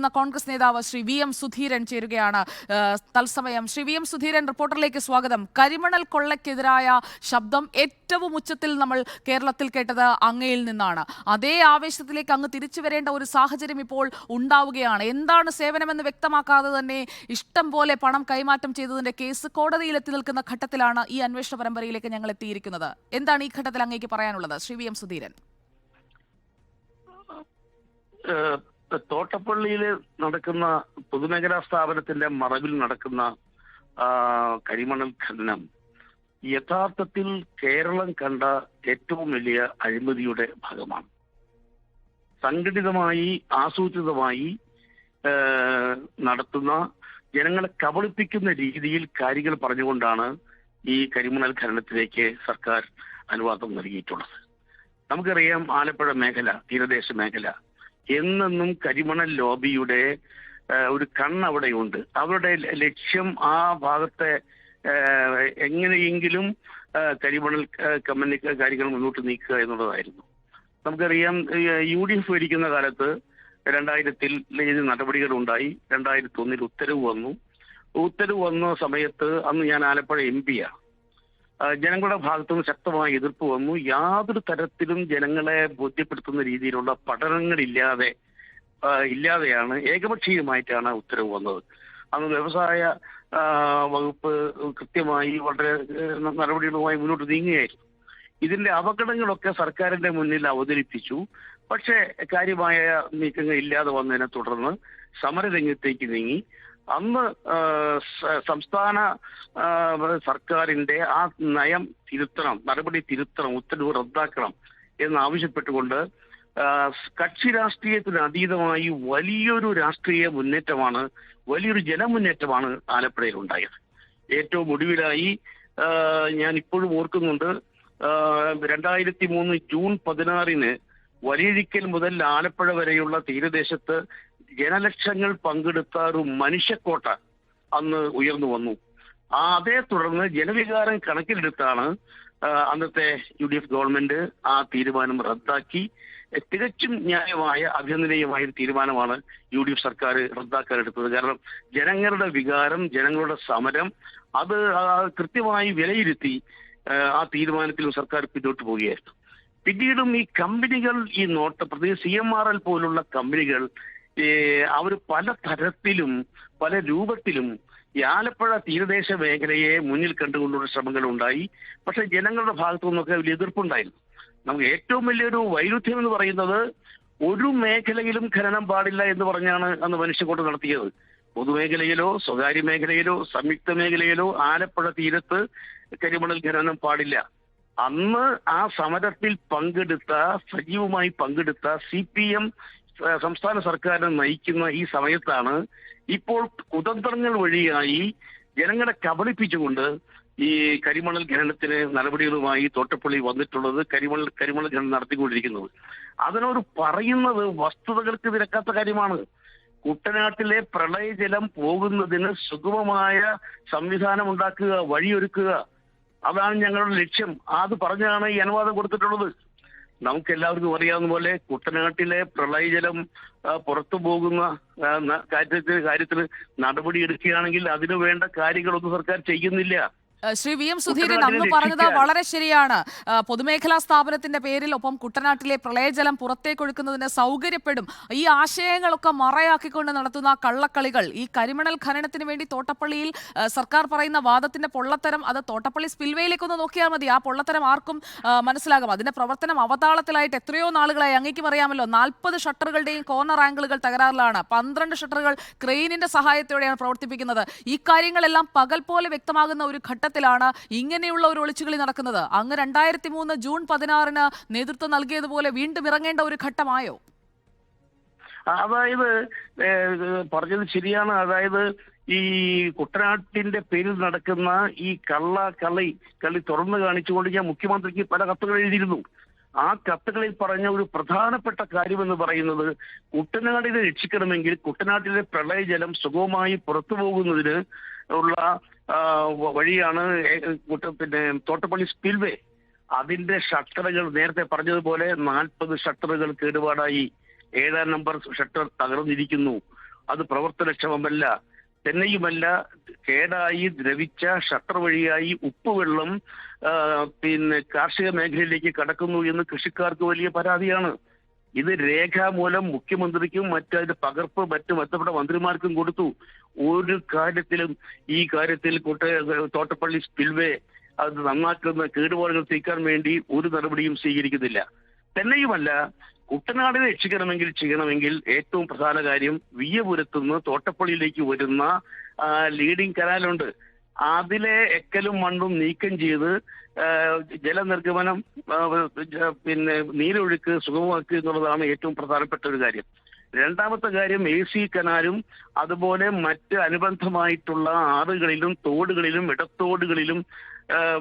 മുതിർന്ന കോൺഗ്രസ് നേതാവ് ശ്രീ VM സുധീരൻ ചേരുകയാണ് തത്സമയം. ശ്രീ VM സുധീരൻ, റിപ്പോർട്ടറിലേക്ക് സ്വാഗതം. കരിമണൽ കൊള്ളയ്ക്കെതിരായ ശബ്ദം ഏറ്റവും ഉച്ചത്തിൽ നമ്മൾ കേരളത്തിൽ കേട്ടത് അങ്ങയിൽ നിന്നാണ്. അതേ ആവേശത്തിലേക്ക് അങ്ങ് തിരിച്ചു വരേണ്ട ഒരു സാഹചര്യം ഇപ്പോൾ ഉണ്ടാവുകയാണ്. എന്താണ് സേവനമെന്ന് വ്യക്തമാക്കാതെ തന്നെ ഇഷ്ടം പോലെ പണം കൈമാറ്റം ചെയ്തതിന്റെ കേസ് കോടതിയിലെത്തി നിൽക്കുന്ന ഘട്ടത്തിലാണ് ഈ അന്വേഷണ പരമ്പരയിലേക്ക് ഞങ്ങൾ എത്തിയിരിക്കുന്നത്. എന്താണ് ഈ ഘട്ടത്തിൽ അങ്ങേക്ക് പറയാനുള്ളത് ശ്രീ VM സുധീരൻ? തോട്ടപ്പള്ളിയിൽ നടക്കുന്ന പൊതുമേഖലാ സ്ഥാപനത്തിന്റെ മറവിൽ നടക്കുന്ന കരിമണൽ ഖനനം യഥാർത്ഥത്തിൽ കേരളം കണ്ട ഏറ്റവും വലിയ അഴിമതിയുടെ ഭാഗമാണ്. സംഘടിതമായി ആസൂത്രിതമായി നടത്തുന്ന, ജനങ്ങളെ കബളിപ്പിക്കുന്ന രീതിയിൽ കാര്യങ്ങൾ പറഞ്ഞുകൊണ്ടാണ് ഈ കരിമണൽ ഖനനത്തിലേക്ക് സർക്കാർ അനുവാദം നൽകിയിട്ടുള്ളത്. നമുക്കറിയാം, ആലപ്പുഴ മേഖല, തീരദേശ മേഖല എന്നെന്നും കരിമണൽ ലോബിയുടെ ഒരു കണ്ണവിടെയുണ്ട്. അവരുടെ ലക്ഷ്യം ആ ഭാഗത്തെ എങ്ങനെയെങ്കിലും കരിമണൽ കമ്പനിക്ക് കാര്യങ്ങൾ മുന്നോട്ട് നീക്കുക എന്നുള്ളതായിരുന്നു. നമുക്കറിയാം, UDF ഭരിക്കുന്ന കാലത്ത് 2000 ഇത് നടപടികളുണ്ടായി. 2001 ഉത്തരവ് വന്നു. ഉത്തരവ് വന്ന സമയത്ത് അന്ന് ഞാൻ ആലപ്പുഴ MP-യാണ്. ജനങ്ങളുടെ ഭാഗത്തുനിന്ന് ശക്തമായ എതിർപ്പ് വന്നു. യാതൊരു തരത്തിലും ജനങ്ങളെ ബോധ്യപ്പെടുത്തുന്ന രീതിയിലുള്ള ഇല്ലാതെയാണ് ഏകപക്ഷീയമായിട്ടാണ് ഉത്തരവ് വന്നത്. അന്ന് വ്യവസായ വകുപ്പ് കൃത്യമായി വളരെ നടപടികളുമായി മുന്നോട്ട് നീങ്ങുകയായിരുന്നു. ഇതിന്റെ അപകടങ്ങളൊക്കെ സർക്കാരിന്റെ മുന്നിൽ അവതരിപ്പിച്ചു. പക്ഷേ കാര്യമായ നീക്കങ്ങൾ ഇല്ലാതെ വന്നതിനെ തുടർന്ന് സമരരംഗത്തേക്ക് നീങ്ങി. അന്ന് സംസ്ഥാന സർക്കാരിന്റെ ആ നയം തിരുത്തണം, നടപടി തിരുത്തണം, ഉത്തരവ് റദ്ദാക്കണം എന്നാവശ്യപ്പെട്ടുകൊണ്ട് കക്ഷി രാഷ്ട്രീയത്തിന് അതീതമായി വലിയൊരു രാഷ്ട്രീയ മുന്നേറ്റമാണ്, വലിയൊരു ജനമുന്നേറ്റമാണ് ആലപ്പുഴയിൽ ഉണ്ടായത്. ഏറ്റവും ഒടുവിലായി ഞാൻ ഇപ്പോഴും ഓർക്കുന്നുണ്ട്, 2003 ജൂൺ 16 വലിയഴിക്കൽ മുതൽ ആലപ്പുഴ വരെയുള്ള തീരദേശത്ത് ജനലക്ഷങ്ങൾ പങ്കെടുത്ത ഒരു മനുഷ്യക്കോട്ട അന്ന് ഉയർന്നു വന്നു. അതേ തുടർന്ന് ജനവികാരം കണക്കിലെടുത്താണ് അന്നത്തെ UDF ഗവൺമെന്റ് ആ തീരുമാനം റദ്ദാക്കി. തികച്ചും ന്യായമായ, അഭിനന്ദനീയമായ ഒരു തീരുമാനമാണ് UDF സർക്കാർ റദ്ദാക്കാൻ എടുത്തത്. കാരണം ജനങ്ങളുടെ വികാരം, ജനങ്ങളുടെ സമരം അത് കൃത്യമായി വിലയിരുത്തി ആ തീരുമാനത്തിൽ സർക്കാർ പിന്നോട്ട് പോവുകയായിരുന്നു. പിന്നീടും ഈ കമ്പനികൾ, ഈ പ്രത്യേകിച്ച് CMRL പോലുള്ള കമ്പനികൾ അവർ പല തരത്തിലും പല രൂപത്തിലും ഈ ആലപ്പുഴ തീരദേശ മേഖലയെ മുന്നിൽ കണ്ടുകൊണ്ടുള്ള ശ്രമങ്ങൾ ഉണ്ടായി. പക്ഷെ ജനങ്ങളുടെ ഭാഗത്തു നിന്നൊക്കെ വലിയ എതിർപ്പുണ്ടായിരുന്നു. നമുക്ക് ഏറ്റവും വലിയൊരു വൈരുദ്ധ്യം എന്ന് പറയുന്നത്, ഒരു മേഖലയിലും ഖനനം പാടില്ല എന്ന് പറഞ്ഞാണ് അന്ന് മനുഷ്യക്കോട്ട് നടത്തിയത്. പൊതുമേഖലയിലോ സ്വകാര്യ മേഖലയിലോ സംയുക്ത മേഖലയിലോ ആലപ്പുഴ തീരത്ത് കരിമണൽ ഖനനം പാടില്ല. അന്ന് ആ സമരത്തിൽ സജീവമായി പങ്കെടുത്ത CPM സംസ്ഥാന സർക്കാരിനെ നയിക്കുന്ന ഈ സമയത്താണ് ഇപ്പോൾ കുതന്ത്രങ്ങൾ വഴിയായി ജനങ്ങളെ കബളിപ്പിച്ചുകൊണ്ട് ഈ കരിമണൽ ഖനനത്തിന് നടപടികളുമായി തോട്ടപ്പള്ളി വന്നിട്ടുള്ളത്, കരിമണൽ ഖനനം നടത്തിക്കൊണ്ടിരിക്കുന്നത്. അതിനോട് പറയുന്നത് വസ്തുതകൾക്ക് നിരക്കാത്ത കാര്യമാണ്. കുട്ടനാട്ടിലെ പ്രളയജലം പോകുന്നതിന് സുഗമമായ സംവിധാനം ഉണ്ടാക്കുക, വഴിയൊരുക്കുക, അതാണ് ഞങ്ങളുടെ ലക്ഷ്യം. അത് പറഞ്ഞാണ് ഈ അനുവാദം കൊടുത്തിട്ടുള്ളത്. നമുക്കെല്ലാവർക്കും അറിയാവുന്ന പോലെ കുട്ടനാട്ടിലെ പ്രളയജലം പുറത്തു പോകുന്ന കാര്യത്തിൽ നടപടി എടുക്കുകയാണെങ്കിൽ അതിനു വേണ്ട കാര്യങ്ങളൊന്നും സർക്കാർ ചെയ്യുന്നില്ല. ശ്രീ VM സുധീരൻ, അങ്ങ് പറഞ്ഞത് വളരെ ശരിയാണ്. പൊതുമേഖലാ സ്ഥാപനത്തിന്റെ പേരിൽ ഒപ്പം കുട്ടനാട്ടിലെ പ്രളയജലം പുറത്തേക്കൊഴുക്കുന്നതിന് സൗകര്യപ്പെടും. ഈ ആശയങ്ങളൊക്കെ മറയാക്കിക്കൊണ്ട് നടത്തുന്ന കള്ളക്കളികൾ, ഈ കരിമണൽ ഖനനത്തിന് വേണ്ടി തോട്ടപ്പള്ളിയിൽ സർക്കാർ പറയുന്ന വാദത്തിന്റെ പൊള്ളത്തരം, അത് തോട്ടപ്പള്ളി സ്പിൽവേയിലേക്കൊന്ന് നോക്കിയാൽ മതി. ആ പൊള്ളത്തരം ആർക്കും മനസ്സിലാകും. അതിന്റെ പ്രവർത്തനം അവതാളത്തിലായിട്ട് എത്രയോ നാളുകളായി. അങ്ങേക്കും അറിയാമല്ലോ, 40 ഷട്ടറുകളുടെയും കോർണർ ആംഗിളുകൾ തകരാറിലാണ്. 12 ഷട്ടറുകൾ ക്രെയിനിന്റെ സഹായത്തോടെയാണ് പ്രവർത്തിപ്പിക്കുന്നത്. ഈ കാര്യങ്ങളെല്ലാം പകൽ പോലെ വ്യക്തമാകുന്ന ഒരു ഘട്ടത്തിലാണ് ഇങ്ങനെയുള്ള ഒരു ഒളിച്ചുകളി നടക്കുന്നത്. അങ്ങ് 2003 ജൂൺ 16 നേതൃത്വം നൽകിയതുപോലെ വീണ്ടും ഇറങ്ങേണ്ട ഒരു ഘട്ടമായോ? അതായത് പറഞ്ഞത് ശരിയാണ്. അതായത് ഈ കുട്ടനാട്ടിന്റെ പേരിൽ നടക്കുന്ന ഈ കളി തുറന്നു കാണിച്ചുകൊണ്ട് ഞാൻ മുഖ്യമന്ത്രിക്ക് പല കത്തുകൾ എഴുതിയിരുന്നു. ആ കത്തുകളിൽ പറഞ്ഞ ഒരു പ്രധാനപ്പെട്ട കാര്യമെന്ന് പറയുന്നത്, കുട്ടനാടിനെ രക്ഷിക്കണമെങ്കിൽ കുട്ടനാട്ടിലെ പ്രളയജലം സുഗമമായി പുറത്തു പോകുന്നതിന് ഉള്ള വഴിയാണ് തോട്ടപ്പള്ളി സ്പിൽവേ. അതിന്റെ ഷട്ടറുകൾ നേരത്തെ പറഞ്ഞതുപോലെ 40 ഷട്ടറുകൾ കേടുപാടായി. 7-ാം നമ്പർ ഷട്ടർ തകർന്നിരിക്കുന്നു. അത് പ്രവർത്തനക്ഷമമല്ല. തന്നെയുമല്ല, കേടായി ദ്രവിച്ച ഷട്ടർ വഴിയായി ഉപ്പുവെള്ളം കാർഷിക മേഖലയിലേക്ക് കടക്കുന്നു എന്ന് കൃഷിക്കാർക്ക് വലിയ പരാതിയാണ്. ഇത് രേഖാമൂലം മുഖ്യമന്ത്രിക്കും മറ്റതിന്റെ പകർപ്പ് മറ്റു ബന്ധപ്പെട്ട മന്ത്രിമാർക്കും കൊടുത്തു. ഒരു കാര്യത്തിലും ഈ കാര്യത്തിൽ തോട്ടപ്പള്ളി സ്പിൽവേ അത് നന്നാക്കുന്ന കേടുപാടുകൾ തീർക്കാൻ വേണ്ടി ഒരു നടപടിയും സ്വീകരിക്കുന്നില്ല. തന്നെയുമല്ല, കുട്ടനാടിനെ ചെയ്യണമെങ്കിൽ ഏറ്റവും പ്രധാന കാര്യം വിയ്യപുരത്തുനിന്ന് തോട്ടപ്പള്ളിയിലേക്ക് വരുന്ന ലീഡിംഗ് കനാലുണ്ട്. അതിലെ എക്കലും മണ്ണും നീക്കം ചെയ്ത് ജലനിർഗമനം നീരൊഴുക്ക് സുഗമമാക്കുക എന്നുള്ളതാണ് ഏറ്റവും പ്രധാനപ്പെട്ട ഒരു കാര്യം. രണ്ടാമത്തെ കാര്യം AC കനാലും അതുപോലെ മറ്റ് അനുബന്ധമായിട്ടുള്ള ആറുകളിലും തോടുകളിലും ഇടത്തോടുകളിലും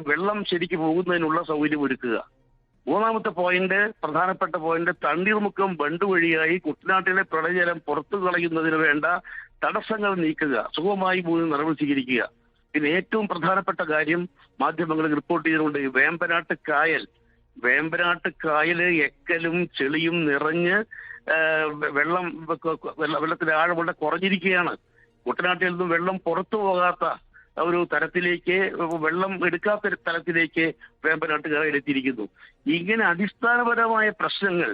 വെള്ളം ശരിക്ക് പോകുന്നതിനുള്ള സൗകര്യം ഒരുക്കുക. മൂന്നാമത്തെ പ്രധാനപ്പെട്ട പോയിന്റ് തണ്ണീർമുക്കം ബണ്ട് വഴിയായി കുട്ടനാട്ടിലെ പ്രളയജലം പുറത്തു കളയുന്നതിന് വേണ്ട തടസ്സങ്ങൾ നീക്കുക, സുഗമമായി പോകുന്ന നടപടി സ്വീകരിക്കുക. പിന്നെ ഏറ്റവും പ്രധാനപ്പെട്ട കാര്യം മാധ്യമങ്ങളിൽ റിപ്പോർട്ട് ചെയ്തിട്ടുണ്ട്, വേമ്പനാട്ട് കായല് എക്കലും ചെളിയും നിറഞ്ഞ് വെള്ളത്തിന്റെ ആഴം വളരെ കുറഞ്ഞിരിക്കുകയാണ്. കുട്ടനാട്ടിൽ നിന്നും വെള്ളം പുറത്തു പോകാത്ത ഒരു തരത്തിലേക്ക്, വെള്ളം എടുക്കാത്ത തലത്തിലേക്ക് വേമ്പനാട്ട് കായൽ എത്തിയിരിക്കുന്നു. ഇങ്ങനെ അടിസ്ഥാനപരമായ പ്രശ്നങ്ങൾ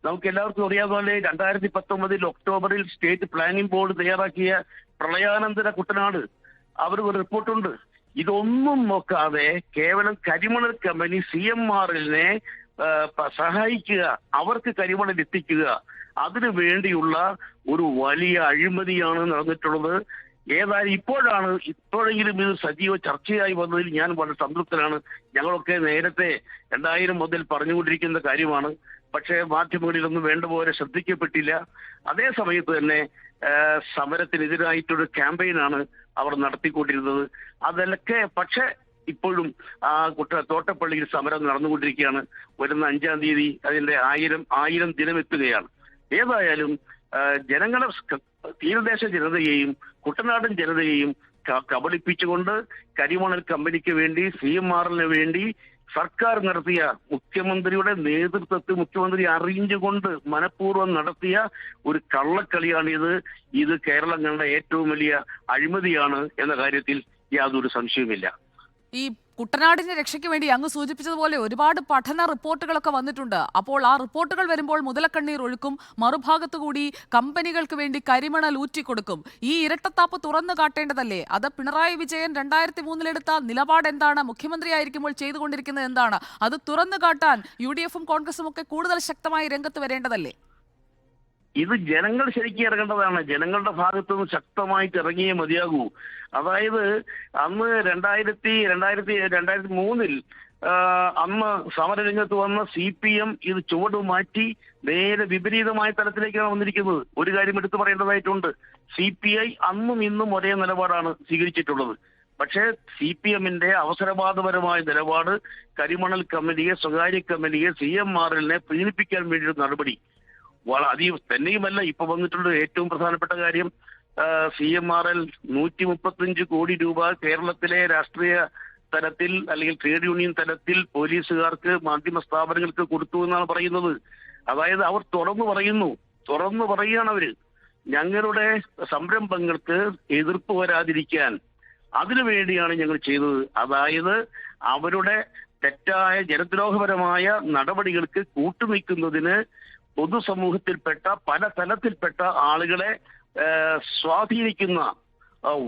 നമുക്ക് എല്ലാവർക്കും അറിയാവുന്ന പോലെ 2019 ഒക്ടോബറിൽ സ്റ്റേറ്റ് പ്ലാനിംഗ് ബോർഡ് തയ്യാറാക്കിയ പ്രളയാനന്തര കുട്ടനാട് അവർ ഒരു റിപ്പോർട്ടുണ്ട്. ഇതൊന്നും നോക്കാതെ കേവലം കരിമണൽ കമ്പനി CMRLനെ സഹായിക്കുക, അവർക്ക് കരിമണൽ എത്തിക്കുക, അതിനു വേണ്ടിയുള്ള ഒരു വലിയ അഴിമതിയാണ് നടന്നിട്ടുള്ളത്. ഏതായാലും ഇപ്പോഴെങ്കിലും ഇത് സജീവ ചർച്ചയായി വന്നതിൽ ഞാൻ വളരെ സംതൃപ്തനാണ്. ഞങ്ങളൊക്കെ നേരത്തെ 2000 മുതൽ പറഞ്ഞുകൊണ്ടിരിക്കുന്ന കാര്യമാണ്. പക്ഷേ മാധ്യമങ്ങളിലൊന്നും വേണ്ട പോലെ ശ്രദ്ധിക്കപ്പെട്ടില്ല. അതേ സമയത്ത് തന്നെ സമരത്തിനെതിരായിട്ടൊരു ക്യാമ്പയിനാണ് അവർ നടത്തിക്കൊണ്ടിരുന്നത്. അതൊക്കെ പക്ഷേ ഇപ്പോഴും തോട്ടപ്പള്ളിയിൽ സമരം നടന്നുകൊണ്ടിരിക്കുകയാണ്. വരുന്ന 5-ാം തീയതി അതിന്റെ 1000 ദിനം എത്തുകയാണ്. ഏതായാലും തീരദേശ ജനതയെയും കുട്ടനാടൻ ജനതയെയും കബളിപ്പിച്ചുകൊണ്ട് കരിമണൽ കമ്പനിക്ക് വേണ്ടി CMRLന് വേണ്ടി സർക്കാർ നടത്തിയ മുഖ്യമന്ത്രിയുടെ നേതൃത്വത്തിൽ മുഖ്യമന്ത്രി അറിഞ്ഞുകൊണ്ട് മനഃപൂർവ്വം നടത്തിയ ഒരു കള്ളക്കളിയാണിത്. ഇത് കേരളം കണ്ട ഏറ്റവും വലിയ അഴിമതിയാണ് എന്ന കാര്യത്തിൽ യാതൊരു സംശയവുമില്ല. ഈ കുട്ടനാടിന്റെ രക്ഷയ്ക്ക് വേണ്ടി അങ്ങ് സൂചിപ്പിച്ചതുപോലെ ഒരുപാട് പഠന റിപ്പോർട്ടുകളൊക്കെ വന്നിട്ടുണ്ട്. അപ്പോൾ ആ റിപ്പോർട്ടുകൾ വരുമ്പോൾ മുതലക്കണ്ണീർ ഒഴുക്കും, മറുഭാഗത്തുകൂടി കമ്പനികൾക്ക് വേണ്ടി കരിമണൽ ഊറ്റിക്കൊടുക്കും. ഈ ഇരട്ടത്താപ്പ് തുറന്നു കാട്ടേണ്ടതല്ലേ? അത് പിണറായി വിജയൻ 2003 നിലപാട് എന്താണ്, മുഖ്യമന്ത്രിയായിരിക്കുമ്പോൾ ചെയ്തുകൊണ്ടിരിക്കുന്നത് എന്താണ്, അത് തുറന്നു കാട്ടാൻ UDFും കോൺഗ്രസും ഒക്കെ കൂടുതൽ ശക്തമായി രംഗത്ത് വരേണ്ടതല്ലേ? ഇത് ജനങ്ങൾ ശരിക്കും ഇറങ്ങേണ്ടതാണ്. ജനങ്ങളുടെ ഭാഗത്തുനിന്ന് ശക്തമായിട്ട് ഇറങ്ങിയേ മതിയാകൂ. അതായത് അന്ന് 2003 അന്ന് സമരരംഗത്ത് വന്ന CPM ഇത് ചുവട് മാറ്റി നേരെ വിപരീതമായ തലത്തിലേക്കാണ് വന്നിരിക്കുന്നത്. ഒരു കാര്യം എടുത്തു പറയേണ്ടതായിട്ടുണ്ട്. CPI അന്നും ഇന്നും ഒരേ നിലപാടാണ് സ്വീകരിച്ചിട്ടുള്ളത്. പക്ഷേ CPMന്റെ അവസരവാദപരമായ നിലപാട് കരിമണൽ കമ്പനിയെ, സ്വകാര്യ കമ്പനിയെ, CMRLനെ പീഡിപ്പിക്കാൻ വേണ്ടിയുള്ള നടപടി തന്നെയുമല്ല. ഇപ്പൊ വന്നിട്ടുള്ള ഏറ്റവും പ്രധാനപ്പെട്ട കാര്യം, CMRL 135 കോടി രൂപ കേരളത്തിലെ രാഷ്ട്രീയ തലത്തിൽ അല്ലെങ്കിൽ ട്രേഡ് യൂണിയൻ തലത്തിൽ പോലീസുകാർക്ക്, മാധ്യമ സ്ഥാപനങ്ങൾക്ക് കൊടുത്തു എന്നാണ് പറയുന്നത്. അതായത് അവർ തുറന്നു പറയുകയാണ് അവര്, ഞങ്ങളുടെ സംരംഭങ്ങൾക്ക് എതിർപ്പ് വരാതിരിക്കാൻ അതിനുവേണ്ടിയാണ് ഞങ്ങൾ ചെയ്തത്. അതായത് അവരുടെ തെറ്റായ ജനദ്രോഹപരമായ നടപടികൾക്ക് കൂട്ടുനിൽക്കുന്നതിന് പൊതുസമൂഹത്തിൽപ്പെട്ട പല തലത്തിൽപ്പെട്ട ആളുകളെ സ്വാധീനിക്കുന്ന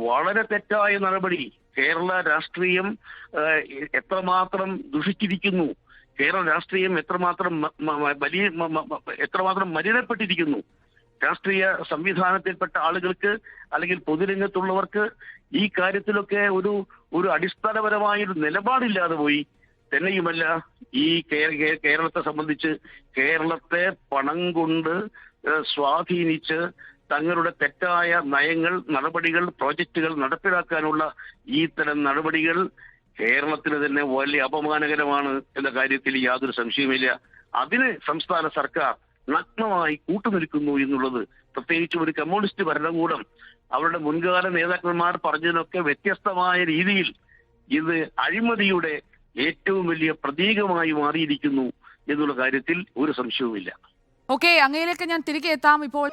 വളരെ തെറ്റായ നടപടി. കേരള രാഷ്ട്രീയം എത്രമാത്രം ദുഷിച്ചിരിക്കുന്നു, കേരള രാഷ്ട്രീയം എത്രമാത്രം മലിനപ്പെട്ടിരിക്കുന്നു. രാഷ്ട്രീയ സംവിധാനത്തിൽപ്പെട്ട ആളുകൾക്ക് അല്ലെങ്കിൽ പൊതുരംഗത്തുള്ളവർക്ക് ഈ കാര്യത്തിലൊക്കെ ഒരു അടിസ്ഥാനപരമായൊരു നിലപാടില്ലാതെ പോയി. തന്നെയുമല്ല, ഈ കേരളത്തെ സംബന്ധിച്ച് കേരളത്തെ പണം കൊണ്ട് സ്വാധീനിച്ച് തങ്ങളുടെ തെറ്റായ നയങ്ങൾ, നടപടികൾ, പ്രോജക്റ്റുകൾ നടപ്പിലാക്കാനുള്ള ഈ തരം നടപടികൾ കേരളത്തിന് തന്നെ വലിയ അപമാനകരമാണ് എന്ന കാര്യത്തിൽ യാതൊരു സംശയവുമില്ല. അതിന് സംസ്ഥാന സർക്കാർ നഗ്നമായി കൂട്ടുനിൽക്കുന്നു എന്നുള്ളത്, പ്രത്യേകിച്ചും ഒരു കമ്മ്യൂണിസ്റ്റ് ഭരണകൂടം അവരുടെ മുൻകാല നേതാക്കന്മാർ പറഞ്ഞതിനൊക്കെ വ്യത്യസ്തമായ രീതിയിൽ ഇത് അഴിമതിയുടെ ഏറ്റവും വലിയ പ്രതീകമായി മാറിയിരിക്കുന്നു എന്നുള്ള കാര്യത്തിൽ ഒരു സംശയവുമില്ല. ഓക്കെ, അങ്ങയിലേക്ക് ഞാൻ തിരികെ എത്താം. ഇപ്പോൾ